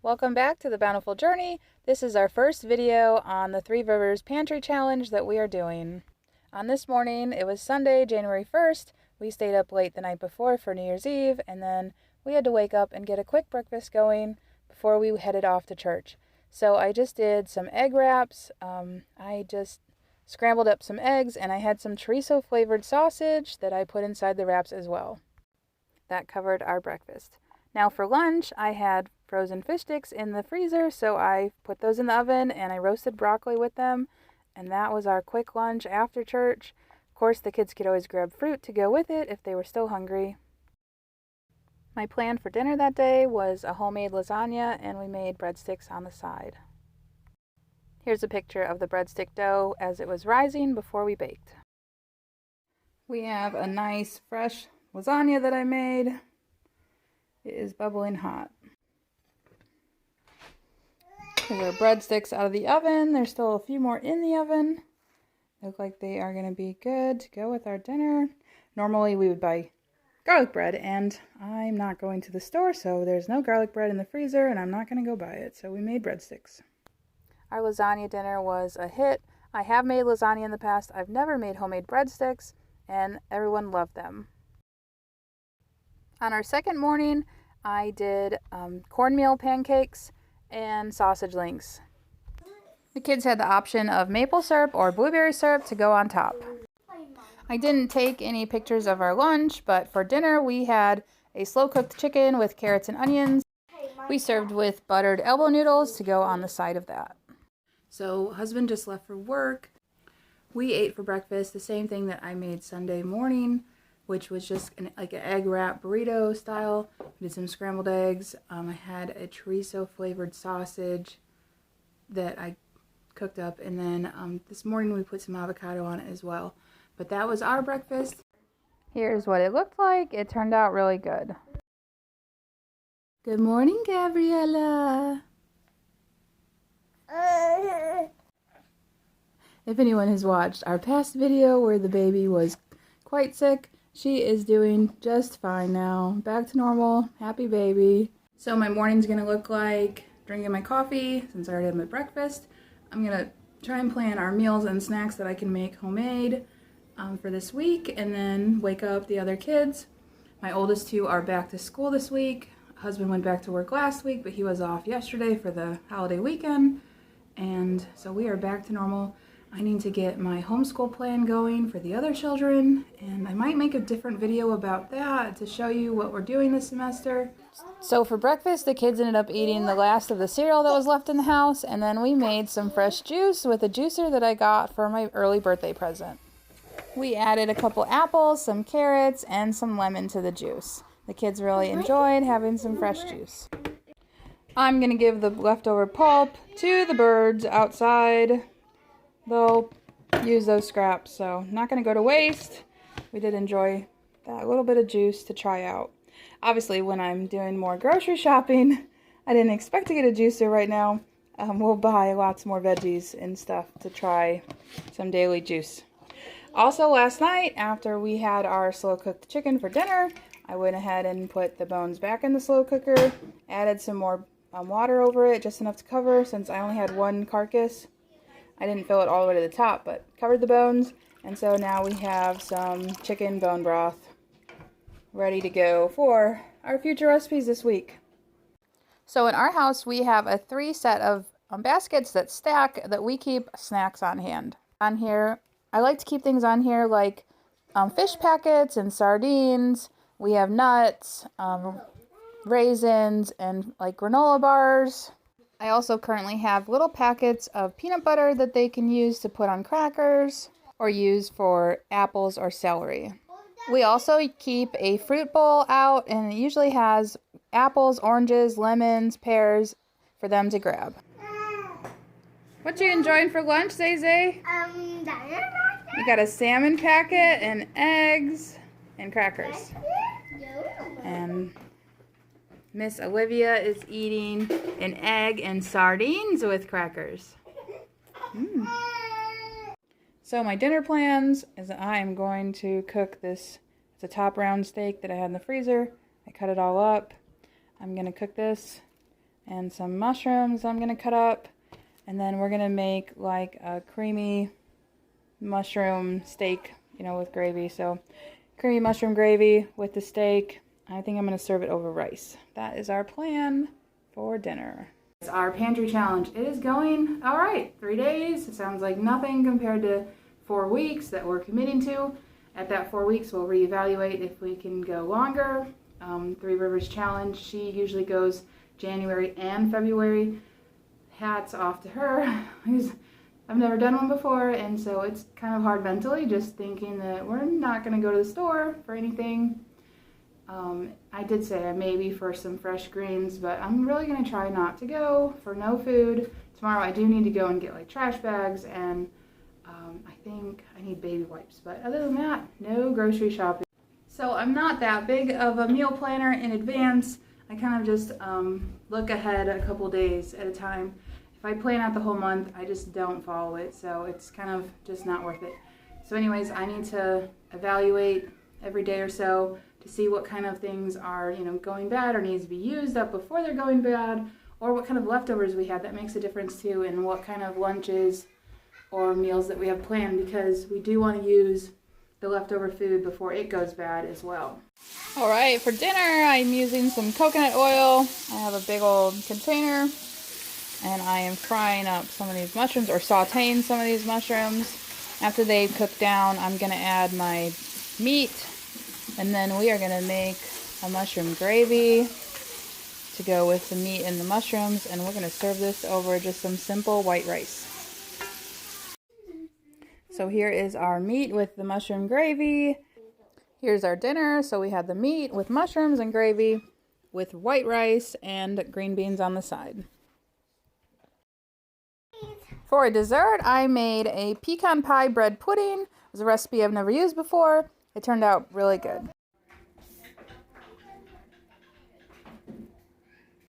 Welcome back to the Bountiful Journey. This is our first video on the Three Rivers Pantry Challenge that we are doing. On this morning, it was Sunday, January 1st. We stayed up late the night before for New Year's Eve, and then we had to wake up and get a quick breakfast going before we headed off to church. So I just did some egg wraps. I just scrambled up some eggs, and I had some chorizo flavored sausage that I put inside the wraps as well. That covered our breakfast. Now for lunch, I had frozen fish sticks in the freezer, so I put those in the oven and I roasted broccoli with them, and that was our quick lunch after church. Of course, the kids could always grab fruit to go with it if they were still hungry. My plan for dinner that day was a homemade lasagna, and we made breadsticks on the side. Here's a picture of the breadstick dough as it was rising before we baked. We have a nice fresh lasagna that I made. It is bubbling hot. Here's our breadsticks out of the oven. There's still a few more in the oven. Look like they are going to be good to go with our dinner. Normally we would buy garlic bread, and I'm not going to the store, so there's no garlic bread in the freezer, and I'm not going to go buy it. So we made breadsticks. Our lasagna dinner was a hit. I have made lasagna in the past. I've never made homemade breadsticks, and everyone loved them. On our second morning, I did cornmeal pancakes and sausage links. The kids had the option of maple syrup or blueberry syrup to go on top. I didn't take any pictures of our lunch, but for dinner we had a slow-cooked chicken with carrots and onions. We served with buttered elbow noodles to go on the side of that. So husband just left for work. We ate for breakfast the same thing that I made Sunday morning, which was just like an egg wrap burrito style. We did some scrambled eggs. I had a chorizo flavored sausage that I cooked up, and then this morning we put some avocado on it as well. But that was our breakfast. Here's what it looked like. It turned out really good. Good morning, Gabriella. If anyone has watched our past video where the baby was quite sick, she is doing just fine now. Back to normal. Happy baby. So my morning's gonna look like drinking my coffee since I already had my breakfast. I'm gonna try and plan our meals and snacks that I can make homemade for this week, and then wake up the other kids. My oldest two are back to school this week. Husband went back to work last week, but he was off yesterday for the holiday weekend. And so we are back to normal. I need to get my homeschool plan going for the other children, and I might make a different video about that to show you what we're doing this semester. So for breakfast, the kids ended up eating the last of the cereal that was left in the house, and then we made some fresh juice with a juicer that I got for my early birthday present. We added a couple apples, some carrots, and some lemon to the juice. The kids really enjoyed having some fresh juice. I'm going to give the leftover pulp to the birds outside. They'll use those scraps, so not going to go to waste. We did enjoy that little bit of juice to try out. Obviously, when I'm doing more grocery shopping, I didn't expect to get a juicer right now. We'll buy lots more veggies and stuff to try some daily juice. Also, last night, after we had our slow-cooked chicken for dinner, I went ahead and put the bones back in the slow cooker, added some more water over it, just enough to cover since I only had one carcass. I didn't fill it all the way to the top, but covered the bones, and so now we have some chicken bone broth ready to go for our future recipes this week. So in our house, we have a 3 set of baskets that stack that we keep snacks on hand. On here, I like to keep things on here like fish packets and sardines. We have nuts, raisins, and like granola bars. I also currently have little packets of peanut butter that they can use to put on crackers or use for apples or celery. We also keep a fruit bowl out, and it usually has apples, oranges, lemons, pears for them to grab. What you enjoying for lunch, Zay? You got a salmon packet and eggs and crackers. And Miss Olivia is eating an egg and sardines with crackers. So my dinner plans is that I am going to cook this. It's a top round steak that I had in the freezer. I cut it all up. I'm going to cook this and some mushrooms I'm gonna cut up, and then we're gonna make like a creamy mushroom steak, you know, with gravy. So creamy mushroom gravy with the steak. I think I'm gonna serve it over rice. That is our plan for dinner. It's our pantry challenge. It is going all right. 3 days. It sounds like nothing compared to 4 weeks that we're committing to. At that 4 weeks, we'll reevaluate if we can go longer. 3 Rivers Challenge, she usually goes January and February. Hats off to her. I've never done one before, and so it's kind of hard mentally just thinking that we're not going to go to the store for anything. I did say maybe for some fresh greens, but I'm really going to try not to go for no food. Tomorrow I do need to go and get like trash bags, and I think I need baby wipes, but other than that, no grocery shopping. So I'm not that big of a meal planner in advance. I kind of just look ahead a couple days at a time. If I plan out the whole month, I just don't follow it, so it's kind of just not worth it. So anyways, I need to evaluate every day or so to see what kind of things are, you know, going bad or needs to be used up before they're going bad, or what kind of leftovers we have. That makes a difference too, and what kind of lunches or meals that we have planned, because we do want to use the leftover food before it goes bad as well. All right, for dinner, I'm using some coconut oil. I have a big old container, and I am frying up some of these mushrooms, or sauteing some of these mushrooms. After they cook down, I'm gonna add my meat, and then we are gonna make a mushroom gravy to go with the meat and the mushrooms, and we're gonna serve this over just some simple white rice. So here is our meat with the mushroom gravy. Here's our dinner. So we had the meat with mushrooms and gravy with white rice and green beans on the side. For a dessert, I made a pecan pie bread pudding. It was a recipe I've never used before. It turned out really good.